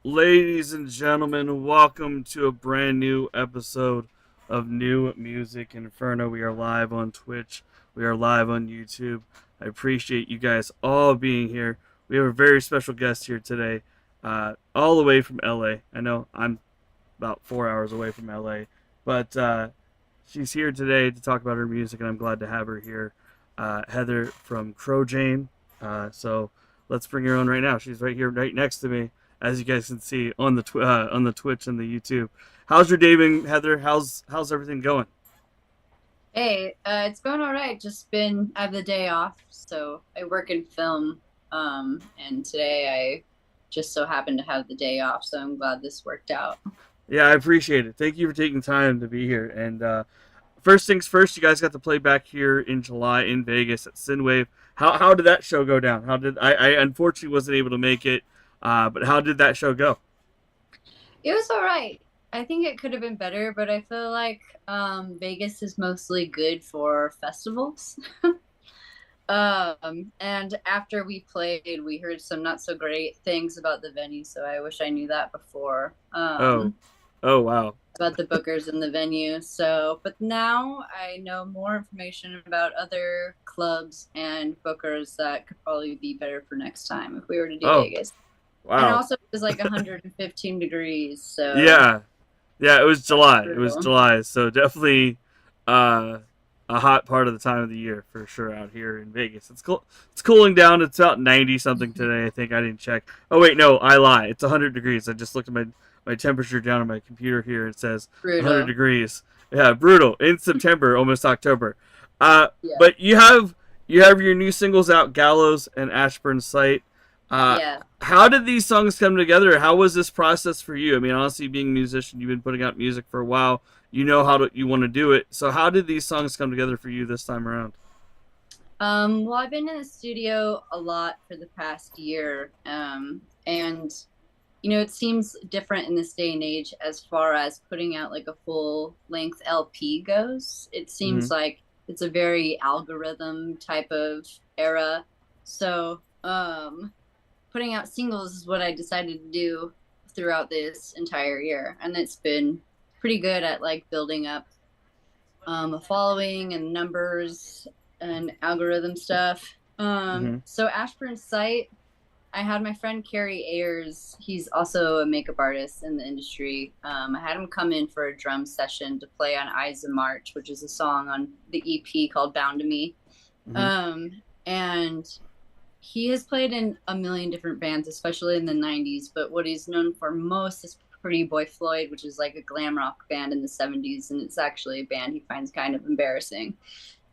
Ladies and gentlemen, welcome to a brand new episode of New Music Inferno. We are live on Twitch. We are live on YouTube. I appreciate you guys all being here. We have a very special guest here today, all the way from LA. I know I'm about 4 hours away from LA, but she's here today to talk about her music, and I'm glad to have her here. Heather from CrowJane. So let's bring her on right now. She's right here, right next to me, as you guys can see on the Twitch and the YouTube. How's your day been, Heather? How's everything going? Hey, it's going all right. I have the day off, so I work in film, and today I just so happened to have the day off, so I'm glad this worked out. Yeah, I appreciate it. Thank you for taking time to be here. And first things first, you guys got to play back here in July in Vegas at Synthwave. How did that show go down? How did I unfortunately wasn't able to make it, but how did that show go? It was all right. I think it could have been better, but I feel like Vegas is mostly good for festivals. And after we played, we heard some not so great things about the venue, so I wish I knew that before. Oh, oh wow. About the bookers in the venue. So, but now I know more information about other clubs and bookers that could probably be better for next time if we were to do Vegas. Wow. And also it was like 115 degrees. So yeah, it was July. It was July, so definitely a hot part of the time of the year for sure out here in Vegas. It's cool. It's cooling down. It's about 90 something today. I think I didn't check. Oh wait, no, I lie. It's 100 degrees. I just looked at my temperature down on my computer here. It says brutal. 100 degrees. Yeah, brutal in September, almost October. Yeah. But you have your new singles out, Gallows and Ashburn Sight. Yeah. How did these songs come together? How was this process for you? I mean, honestly, being a musician, you've been putting out music for a while. You know you want to do it. So how did these songs come together for you this time around? Well, I've been in the studio a lot for the past year. And it seems different in this day and age as far as putting out like a full length LP goes. It seems like it's a very algorithm type of era. So, putting out singles is what I decided to do throughout this entire year. And it's been pretty good at like building up a following and numbers and algorithm stuff. So Ashburn Sight, I had my friend Carrie Ayers. He's also a makeup artist in the industry. I had him come in for a drum session to play on Eyes of March, which is a song on the EP called Bound to Me. And he has played in a million different bands, especially in the 90s. But what he's known for most is Pretty Boy Floyd, which is like a glam rock band in the 70s. And it's actually a band he finds kind of embarrassing.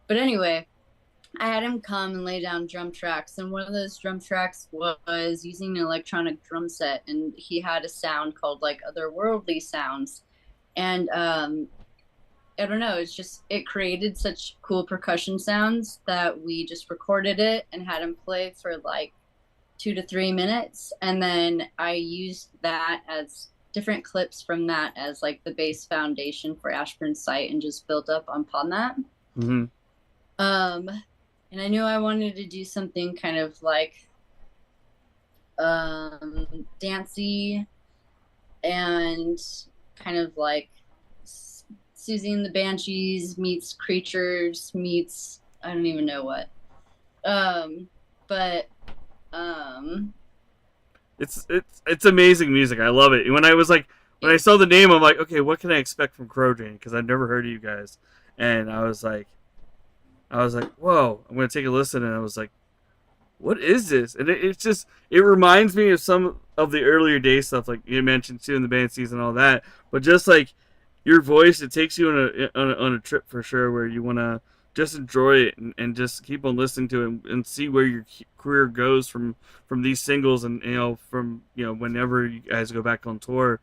But anyway, I had him come and lay down drum tracks. And one of those drum tracks was using an electronic drum set. And he had a sound called like Otherworldly Sounds. And I don't know, it created such cool percussion sounds that we just recorded it and had him play for like 2 to 3 minutes. And then I used that as different clips from that as like the base foundation for Ashburn Sight and just built up upon that. And I knew I wanted to do something kind of like dancey and kind of like Susie and the Banshees meets Creatures meets I don't even know what. It's amazing music. I love it. When I saw the name, I'm like, okay, what can I expect from CrowJane? Because I've never heard of you guys, and I was like, whoa, I'm gonna take a listen, and I was like, what is this? And it reminds me of some of the earlier day stuff, like you mentioned too in the band season and all that. But just like your voice, it takes you on a trip for sure, where you want to just enjoy it and just keep on listening to it and see where your career goes from these singles and from whenever you guys go back on tour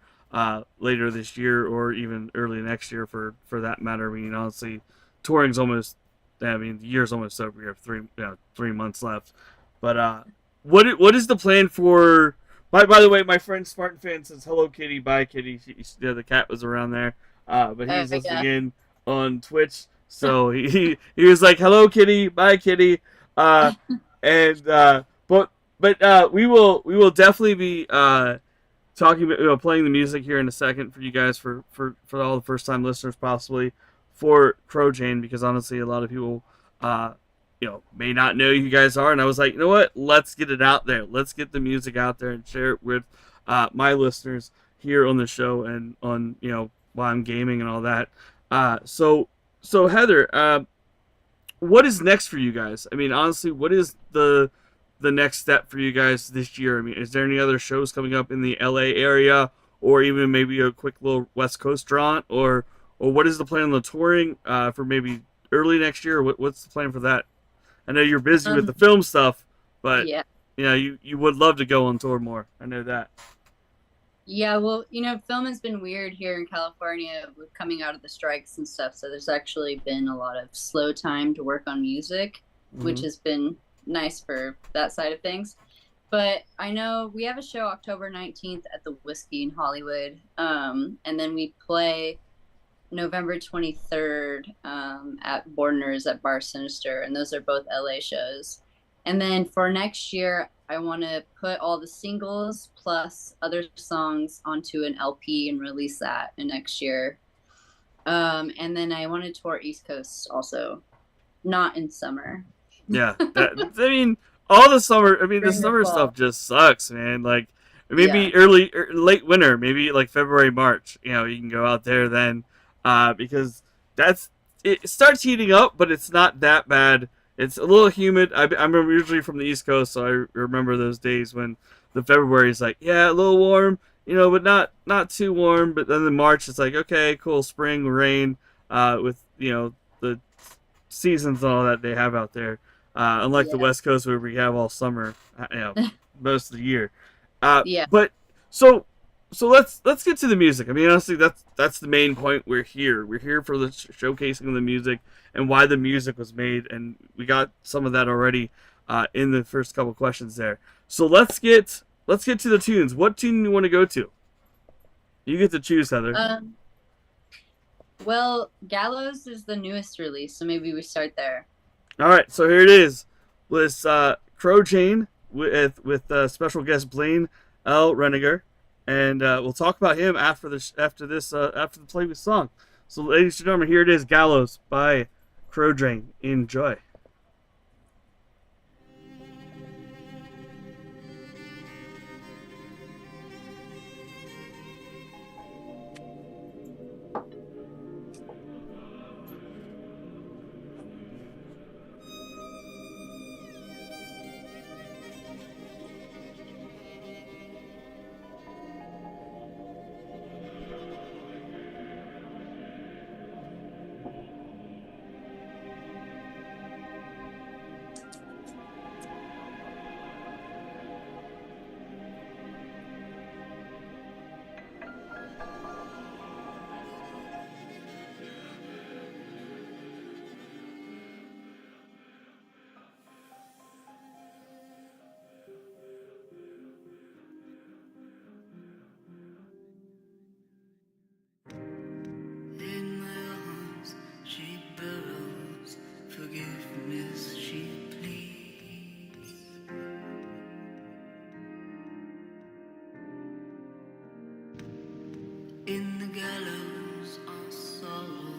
later this year or even early next year for that matter. I mean, honestly, touring's almost. I mean, the year's almost over. We have 3 months left. But what is the plan for? By the way, my friend Spartan Fan says hello, Kitty. Bye, Kitty. The cat was around there. But he's listening in on Twitch, so he was like, "Hello, Kitty, bye, Kitty," but we will definitely be talking about playing the music here in a second for you guys for all the first time listeners possibly for CrowJane, because honestly a lot of people may not know who you guys are, and I was like, you know what, let's get it out there, let's get the music out there and share it with my listeners here on the show and on while I'm gaming and all that. So Heather, what is next for you guys? I mean, honestly, what is the next step for you guys this year? I mean, is there any other shows coming up in the LA area, or even maybe a quick little West Coast jaunt, or what is the plan on the touring for maybe early next year? Or what's the plan for that? I know you're busy with the Um, film stuff, but yeah. you would love to go on tour more. I know that. Yeah, well, film has been weird here in California with coming out of the strikes and stuff. So there's actually been a lot of slow time to work on music, which Hmm. has been nice for that side of things. But I know we have a show October 19th at the Whiskey in Hollywood. And then we play November 23rd at Bordner's at Bar Sinister. And those are both LA shows. And then for next year, I want to put all the singles plus other songs onto an LP and release that in next year. And then I want to tour East Coast also, not in summer, Yeah, that I mean, all the summer. I mean, the during the summer stuff fall. just sucks, man. Like Yeah. maybe early, late winter, maybe like February, March. You can go out there then, because that's it starts heating up, but it's not that bad. It's a little humid. I'm usually from the East Coast, so I remember those days when the February is like, yeah, a little warm, but not too warm. But then in March, it's like, okay, cool, spring rain, with the seasons and all that they have out there. Unlike the Yeah. West Coast where we have all summer, most of the year. Yeah. But so let's get to the music. I mean, honestly, that's the main point. We're here. We're here for the showcasing of the music and why the music was made, and we got some of that already in the first couple questions there. So let's get to the tunes. What tune do you want to go to? You get to choose, Heather. Um, well, Gallows is the newest release, so maybe we start there. All right, so here it is. With CrowJane with special guest Blaine L. Reniger, and we'll talk about him after the previous song. So, ladies and gentlemen, here it is, Gallows by CrowJane. Enjoy. In my arms she burrows, forgiveness she pleads. In the gallows our sorrow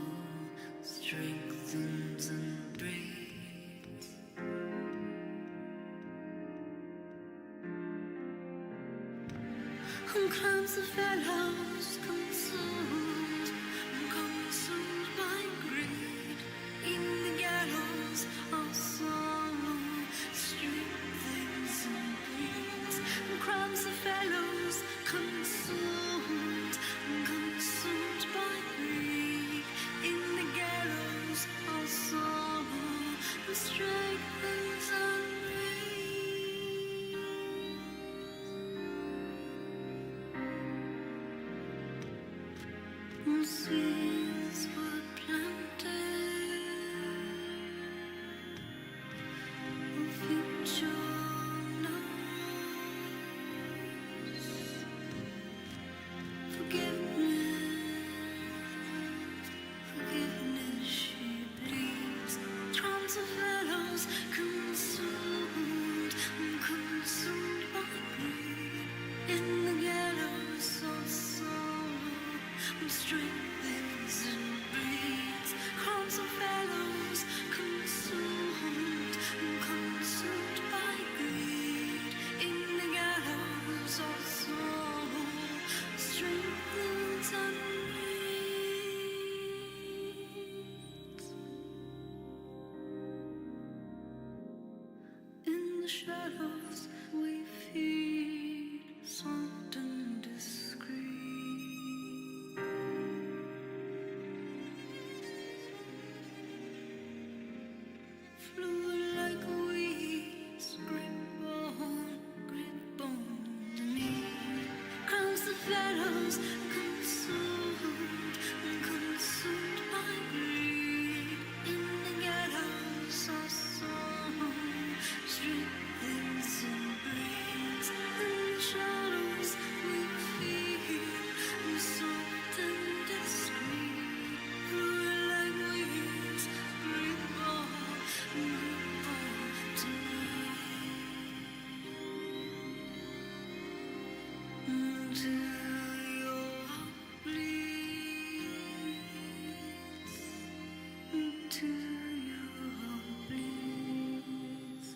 strengthens and breathes. On crowns of fellows consumed by greed. In the gallows our sorrow strengthens and breeds. On crowns of fellows consumed by greed. In the gallows our sorrow strengthens and breeds. Seeds were planted, a future knows. Forgiveness she bleeds. Trance of fellows consumed by greed. In the gallows the shadows we feed, soft and discreet. Fluid like weeds, grip bone beneath. Crowns the fellows consumed by greed. In the gallows of song, strengthens and breeds. In the shadows we feel, soft and discreet. Fluid like weeds, grip on to me. Into your bleeds, into your bleeds.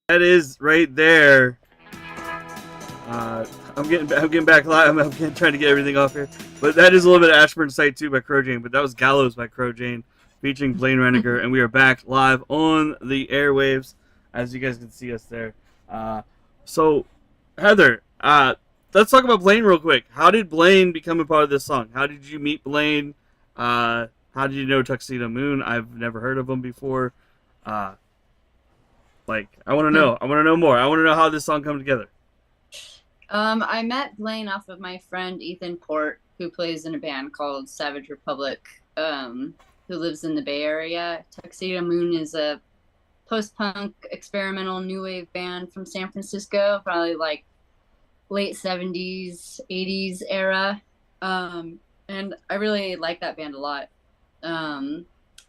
That is right there. I'm getting back live. I'm trying to get everything off here, but that is a little bit of Ashburn Site 2 by CrowJane. But that was Gallows by CrowJane, featuring Blaine Reniger, and we are back live on the airwaves, as you guys can see us there. So, Heather, let's talk about Blaine real quick. How did Blaine become a part of this song? How did you meet Blaine? How did you know Tuxedo Moon? I've never heard of him before. I want to know. I want to know more. I want to know how this song come together. I met Blaine off of my friend Ethan Port, who plays in a band called Savage Republic, who lives in the Bay Area. Tuxedo Moon is a post-punk experimental new wave band from San Francisco, probably like late 70s, 80s era. And I really like that band a lot.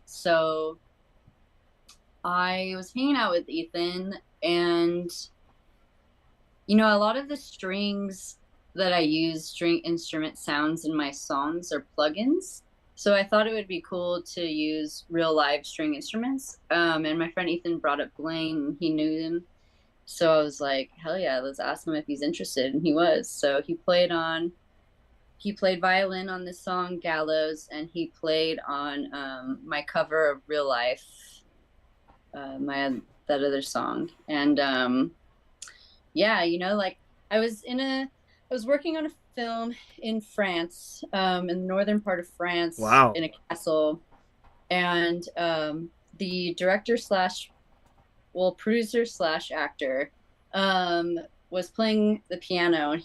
So I was hanging out with Ethan, and you know, a lot of the strings that I use, string instrument sounds in my songs, are plugins. So I thought it would be cool to use real live string instruments. And my friend Ethan brought up Blaine, he knew him. So I was like, hell yeah, let's ask him if he's interested. And he was. So he played violin on this song, Gallows, and he played on my cover of Real Life, that other song. And yeah, you know, like I was working on a film in France, in the northern part of France. Wow. In a castle, and the director producer / actor was playing the piano, and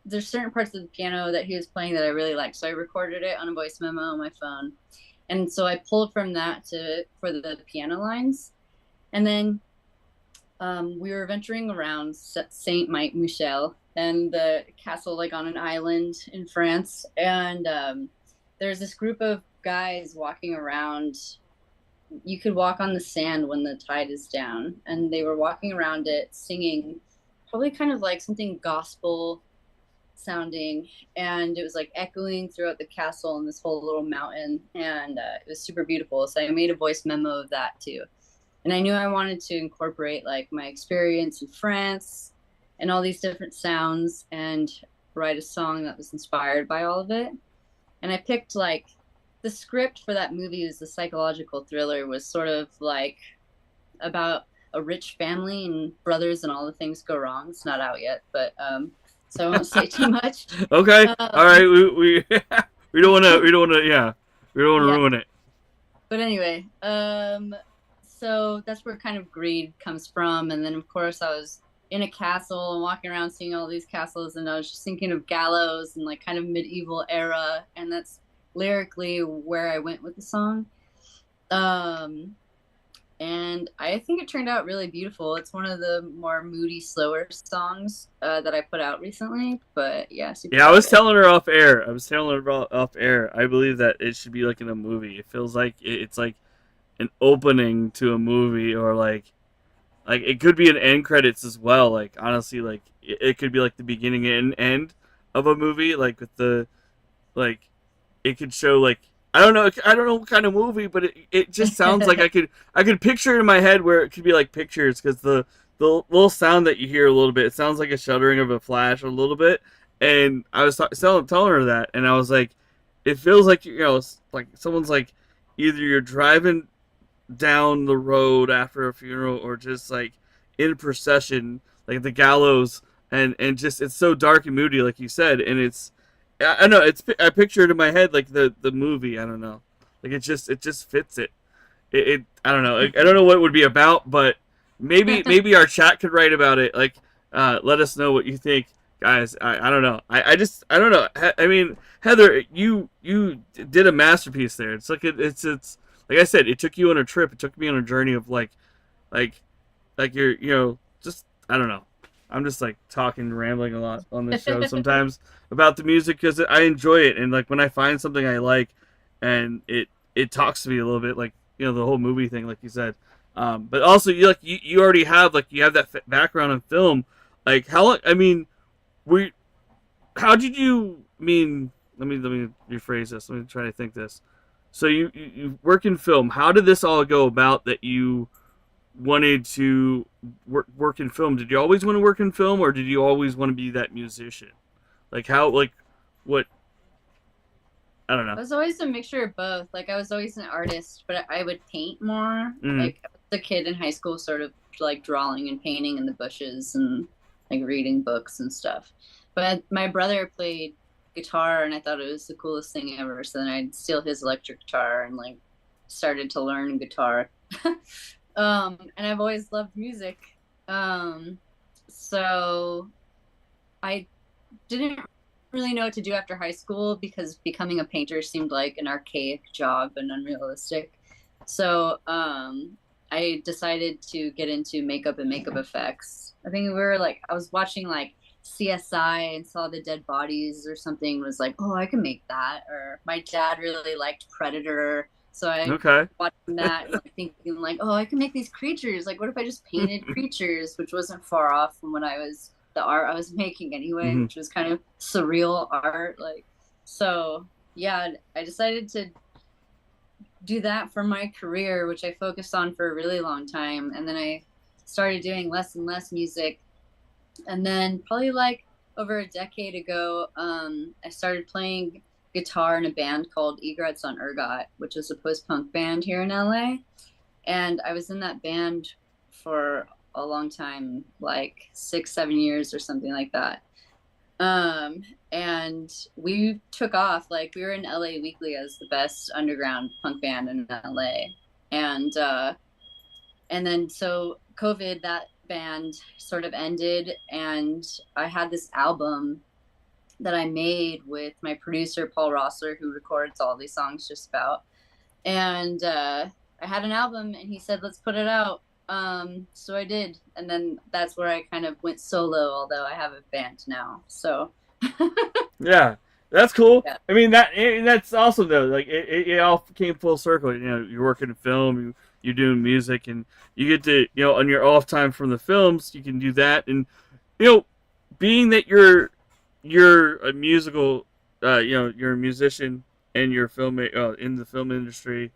there's certain parts of the piano that he was playing that I really liked, so I recorded it on a voice memo on my phone, and so I pulled from that for the piano lines. And then we were venturing around Saint Michel and the castle, like on an island in France. And there's this group of guys walking around. You could walk on the sand when the tide is down. And they were walking around it, singing probably kind of like something gospel sounding. And it was like echoing throughout the castle and this whole little mountain. And it was super beautiful. So I made a voice memo of that too. And I knew I wanted to incorporate like my experience in France and all these different sounds and write a song that was inspired by all of it. And I picked like the script for that movie was the psychological thriller, was sort of like about a rich family and brothers and all the things go wrong. It's not out yet, but so I won't say too much. Okay. All right. We we don't want to ruin it. But anyway, so that's where kind of greed comes from. And then of course I was in a castle and walking around seeing all these castles, and I was just thinking of Gallows and like kind of medieval era, and that's lyrically where I went with the song. And I think it turned out really beautiful. It's one of the more moody, slower songs that I put out recently. But yeah, yeah, I was telling her off air. I believe that it should be like in a movie. It feels like it's like an opening to a movie, or like it could be an end credits as well. Like honestly, like it could be like the beginning and end of a movie. Like with the it could show like I don't know what kind of movie, but it just sounds like I could picture it in my head where it could be like pictures, because the little sound that you hear a little bit, it sounds like a shuddering of a flash a little bit. And I was telling her that, and I was like, it feels like it's like someone's like either you're driving down the road after a funeral or just like in procession like the gallows and just it's so dark and moody like you said and it's I know it's I picture it in my head like the movie I don't know like it just fits it I don't know I don't know what it would be about but maybe our chat could write about it like let us know what you think guys I don't know I don't know I mean Heather you did a masterpiece there it's like it's like I said, it took you on a trip. It took me on a journey of like, you're, just I don't know. I'm just like talking, rambling a lot on this show sometimes about the music because I enjoy it, and like when I find something I like, and it talks to me a little bit, like the whole movie thing, like you said. But also you already have like you have that background in film. Like how long? I mean, we how did you mean? Let me rephrase this. Let me try to think this. So you work in film. How did this all go about that you wanted to work in film? Did you always want to work in film, or did you always want to be that musician? Like how like what? I don't I know. was always a mixture of both. Like I was always an artist, but I would paint more. Like I was a kid in high school, sort of like drawing and painting in the bushes and like reading books and stuff. But my brother played guitar, and I thought it was the coolest thing ever. So then I'd steal his electric guitar and like started to learn guitar. And I've always loved music. So I didn't really know what to do after high school because becoming a painter seemed like an archaic job and unrealistic. So I decided to get into makeup and makeup effects. I think I was watching like CSI and saw the dead bodies or something, was like, oh, I can make that. Or my dad really liked Predator. So I watching that and like thinking like, oh, I can make these creatures. Like, what if I just painted creatures, which wasn't far off from what the art I was making anyway, which was kind of surreal art. Like, so yeah, I decided to do that for my career, which I focused on for a really long time. And then I started doing less and less music. And then probably like over a decade ago, I started playing guitar in a band called Egrets on Ergot, which is a post-punk band here in LA. And I was in that band for a long time, like 6-7 years or something like that. And we took off. Like we were in LA Weekly as the best underground punk band in LA. And then so COVID, that band sort of ended, and I had this album that I made with my producer Paul Rossler, who records all these songs just about. And I had an album, and he said, "Let's put it out." So I did, and then that's where I kind of went solo. Although I have a band now, so Yeah, that's cool. yeah. I mean that's awesome though. Like it all came full circle. You're working in film, you're doing music, and you get to on your off time from the films, you can do that. And being that you're a musical, you're a musician and you're in the film industry.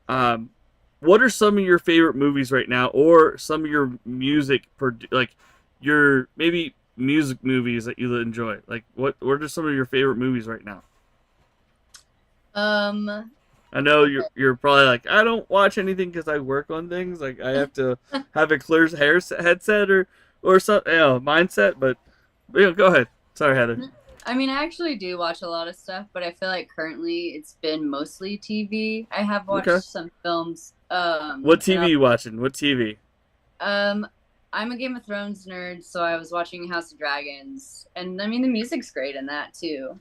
What are some of your favorite movies right now, or some of your music like your maybe music movies that you enjoy? Like what are some of your favorite movies right now? I know you're probably like, I don't watch anything because I work on things. Like I have to have a clear headset or something, mindset. But go ahead. Sorry, Heather. I mean, I actually do watch a lot of stuff, but I feel like currently it's been mostly TV. I have watched some films. What TV you watching? What TV? I'm a Game of Thrones nerd, so I was watching House of Dragons, and I mean the music's great in that too.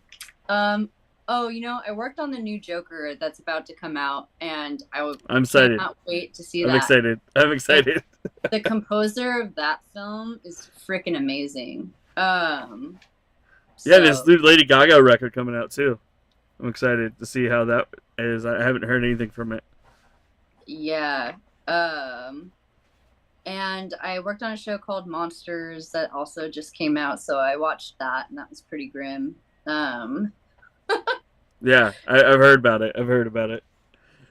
Oh, I worked on the new Joker that's about to come out, and I'm excited. Cannot wait to see that. I'm excited. The composer of that film is freaking amazing. Yeah, this new Lady Gaga record coming out too. I'm excited to see how that is. I haven't heard anything from it. Yeah. And I worked on a show called Monsters that also just came out, so I watched that, and that was pretty grim. Yeah, I've heard about it.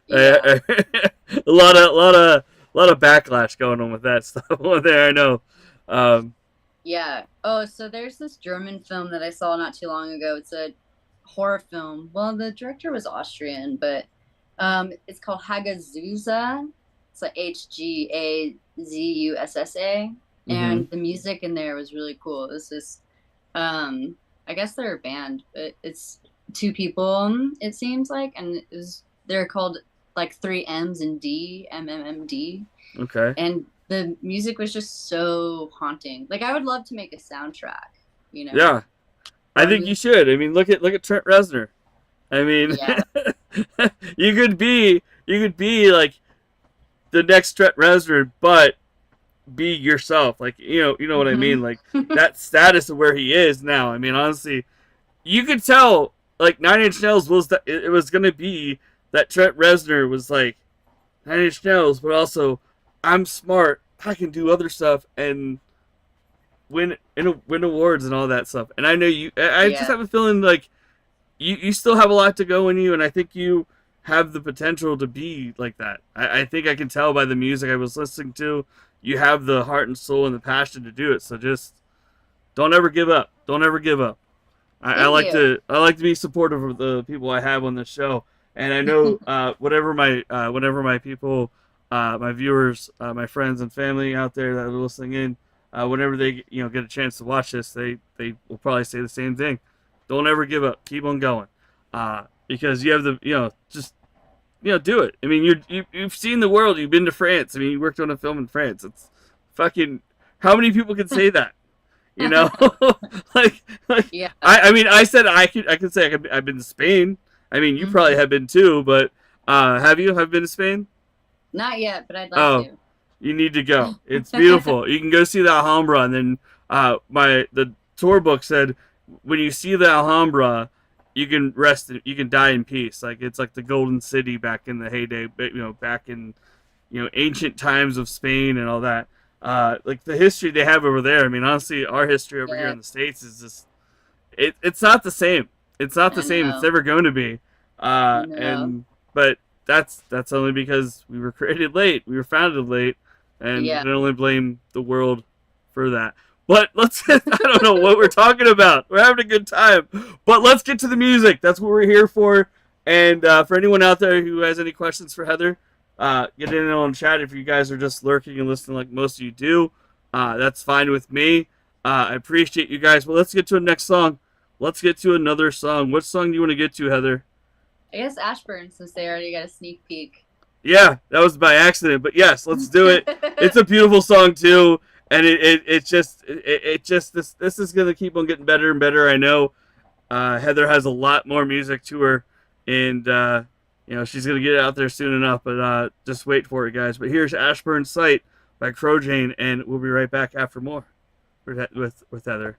Yeah. A lot of backlash going on with that stuff over there. I know. Yeah. Oh, so there's this German film that I saw not too long ago. It's a horror film. Well, the director was Austrian, but it's called Hagazusa. It's like Hgazussa, Mm-hmm. and the music in there was really cool. This is, I guess they're a band, but it's two people. It seems like, and they're called like three M's and D, MMMD, Okay. and the music was just so haunting. Like I would love to make a soundtrack, Yeah, I or a think you movie. should. I mean, look at Trent Reznor. I mean, Yeah. you could be like the next Trent Reznor, but be yourself. Like you know what I mean. Hmm. Like that status of where he is now. I mean, honestly, you could tell like Nine Inch Nails was that it was gonna be that Trent Reznor was like Nine Inch Nails, but also I'm smart. I can do other stuff and win awards and all that stuff. And I know you. I just Yeah. have a feeling like you still have a lot to go in you, and I think you have the potential to be like that. I think I can tell by the music I was listening to. You have the heart and soul and the passion to do it. So just don't ever give up. Don't ever give up. I Thank like you. to be supportive of the people I have on this show, and I know whatever my people, my viewers, my friends and family out there that are listening in, whenever they get a chance to watch this, they will probably say the same thing. Don't ever give up. Keep on going, because you have the just do it. I mean you've seen the world. You've been to France. I mean you worked on a film in France. It's fucking how many people can say that? You know, like, like Yeah. I mean, I said I could say I've been to Spain. I mean, you probably Hmm. have been too, but have you have been to Spain? Not yet, but I'd like Oh, to. you need to go. It's beautiful. You can go see the Alhambra, and then the tour book said when you see the Alhambra, you can rest. You can die in peace. Like it's like the golden city back in the heyday. Back in ancient times of Spain and all that. Like the history they have over there. I mean, honestly, our history over here Yeah, in the states is just it's not the same. It's not the I same. It's know. never going to be. I know. And but that's only because we were created late. We were founded late, and you Yeah. can only blame the world for that. But let's I don't know what we're talking about. We're having a good time. But let's get to the music. That's what we're here for. And for anyone out there who has any questions for Heather, get in on chat. If you guys are just lurking and listening like most of you do, that's fine with me. I appreciate you guys. Well, let's get to the next song. Let's get to another song. What song do you want to get to, Heather? I guess Ashburn, since they already got a sneak peek. Yeah, that was by accident, but yes, let's do it. It's a beautiful song too, and it just this is gonna keep on getting better and better. I know Heather has a lot more music to her, and she's gonna get it out there soon enough. But just wait for it, guys. But here's Ashburn Sight by CrowJane, and we'll be right back after more with Heather.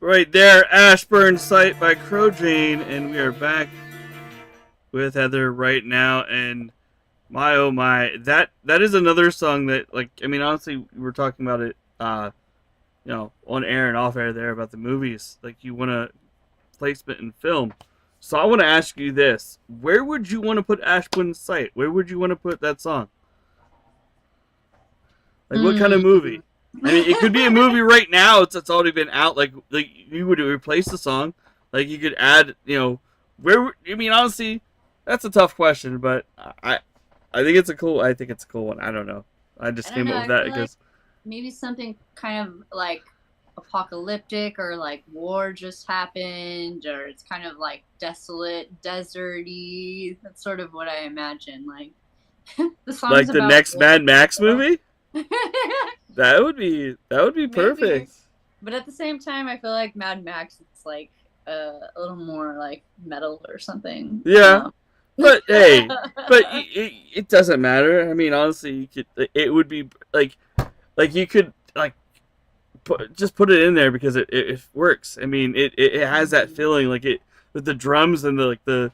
right there, Ashburn Sight by CrowJane, and we are back with Heather right now. And my oh my, that is another song that, like, I mean, honestly, we were talking about it, on air and off air there about the movies. Like, you want a placement in film. So I want to ask you this: where would you want to put Ashburn Sight? Where would you want to put that song? Like, what kind of movie? I mean, it could be a movie right now. It's already been out. Like you would replace the song. Like, you could add, where? I mean, honestly, that's a tough question, but I think it's a cool. I think it's a cool one. I don't know. I just came up with that because maybe something kind of like apocalyptic, or like war just happened, or it's kind of like desolate, deserty. That's sort of what I imagine. Like the songs like the about next war. Mad Max movie. That would be perfect. Maybe. But at the same time, I feel like Mad Max, it's like a little more like metal or something. Yeah, but hey, it doesn't matter. I mean, honestly, it would be like you could like just put it in there because it works. I mean, it has that feeling like it with the drums and the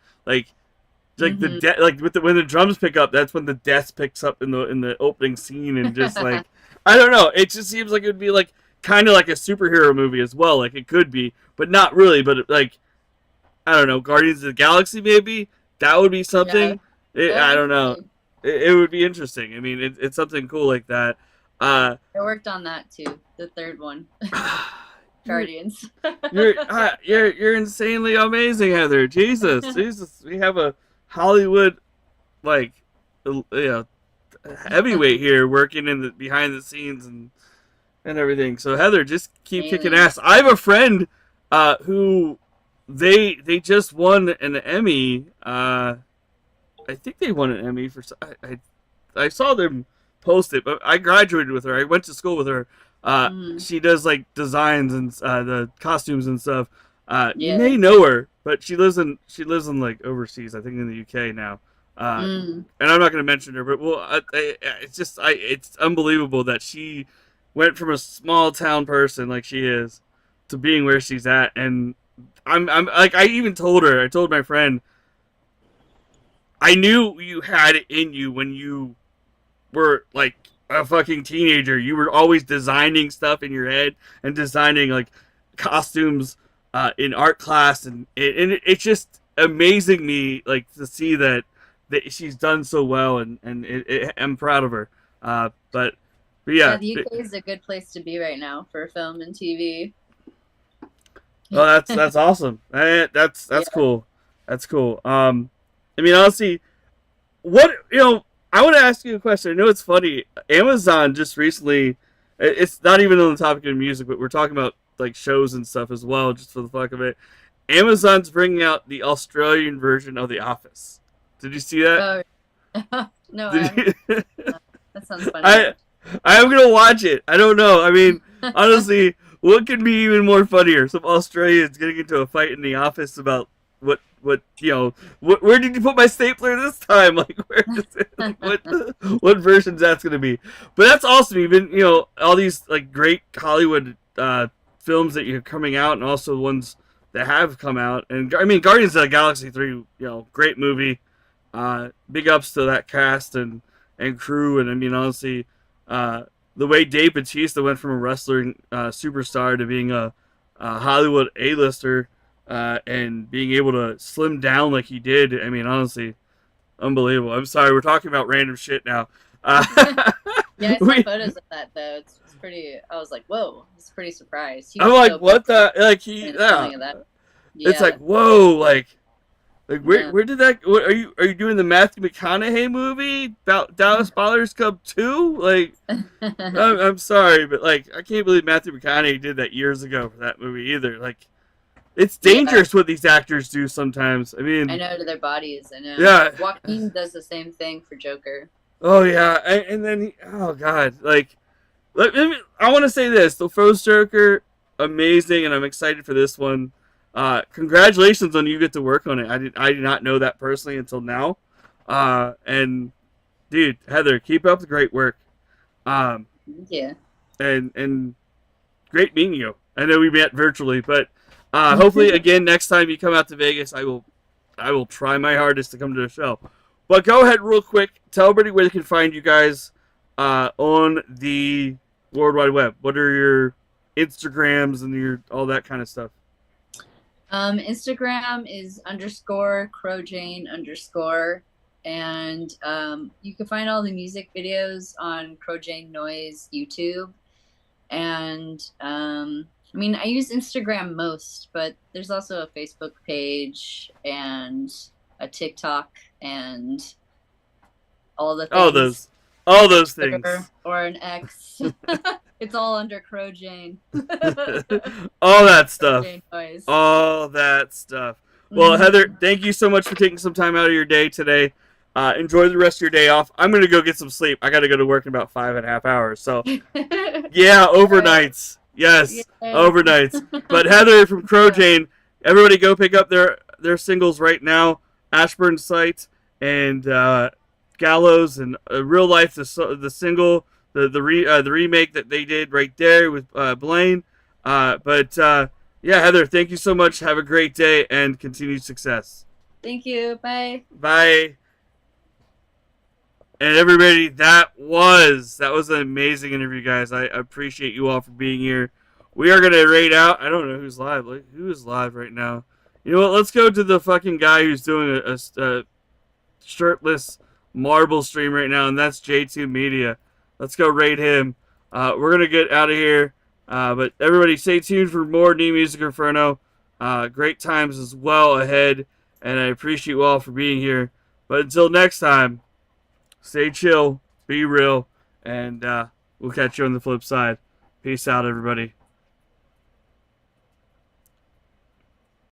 when the drums pick up, that's when the death picks up in the opening scene, and just like I don't know, it just seems like it would be like kind of like a superhero movie as well. Like, it could be, but not really. But like, I don't know, Guardians of the Galaxy, maybe that would be something. Yeah. I don't know. It would be interesting. I mean, it's something cool like that. I worked on that too. The third one, Guardians. You're insanely amazing, Heather. Jesus, we have a Hollywood heavyweight here working in the behind the scenes and everything. So Heather, just keep kicking ass. I have a friend who they just won an Emmy. I think they won an Emmy for. I saw them post it, but I graduated with her. I went to school with her. She does like designs and the costumes and stuff. You may know her, but she lives in like overseas. I think in the UK now. And I'm not going to mention her, but it's unbelievable that she went from a small town person like she is to being where she's at. And I'm like, I even told her, I told my friend, I knew you had it in you when you were like a fucking teenager. You were always designing stuff in your head and designing like costumes in art class, and it's just amazing me like to see that she's done so well, and I'm proud of her. But yeah, the UK is a good place to be right now for film and TV. Oh, that's awesome. That's cool. That's cool. I mean, honestly, I want to ask you a question. I know it's funny. Amazon just recently, it's not even on the topic of music, but we're talking about like shows and stuff as well, just for the fuck of it. Amazon's bringing out the Australian version of The Office. Did you see that? Oh, no. That sounds funny. I'm gonna watch it. I don't know. I mean, honestly, what could be even more funnier? Some Australians getting into a fight in the office about where did you put my stapler this time? Like, where is it? What versions that's gonna be? But that's awesome. Even all these like great Hollywood films that are coming out, and also ones that have come out. And I mean, Guardians of the Galaxy 3, great movie. Big ups to that cast and crew. And I mean, honestly, the way Dave Bautista went from a wrestling superstar to being a Hollywood A-lister, and being able to slim down like he did, I mean, honestly, unbelievable. I'm sorry, we're talking about random shit now. Yeah, I saw photos of that though. It's pretty. I was like, whoa, I was pretty surprised. I'm like, what the? Like It's like, whoa, like where did that? What are you doing the Matthew McConaughey movie about Dallas Buyers Club 2? Like, I'm sorry, but like, I can't believe Matthew McConaughey did that years ago for that movie either. Like, it's dangerous what these actors do sometimes. I mean, I know, to their bodies. I know. Yeah. Joaquin does the same thing for Joker. Oh yeah, and then oh god, like I want to say this: the Froze Joker, amazing, and I'm excited for this one. Congratulations on you get to work on it. I did not know that personally until now. And dude, Heather, keep up the great work. Yeah. And great meeting you. I know we met virtually, but hopefully again next time you come out to Vegas, I will try my hardest to come to the show. But go ahead real quick, tell everybody where they can find you guys on the World Wide Web. What are your Instagrams and your all that kind of stuff? Instagram is _CrowJane_, and you can find all the music videos on CrowJane Noise YouTube. And I mean, I use Instagram most, but there's also a Facebook page and a TikTok and all the things. All those things. Or an X. It's all under CrowJane. All that stuff. Noise. All that stuff. Well, Heather, thank you so much for taking some time out of your day today. Enjoy the rest of your day off. I'm going to go get some sleep. I got to go to work in about 5.5 hours. So, yeah, overnights. Yes, Yay. overnights. But Heather from CrowJane, everybody go pick up their singles right now. Ashburn site and Gallows and Real Life, the single, the remake that they did right there with Blaine. Yeah, Heather, thank you so much. Have a great day and continued success. Thank you. Bye. Bye. And everybody, that was an amazing interview, guys. I appreciate you all for being here. We are gonna rate out. I don't know who's live. Like, who is live right now? You know what? Let's go to the fucking guy who's doing a shirtless marble stream right now, and that's J2 Media. Let's go rate him. We're gonna get out of here. But everybody, stay tuned for more new music Inferno. Great times as well ahead, and I appreciate you all for being here. But until next time, stay chill, be real, and we'll catch you on the flip side. Peace out, everybody.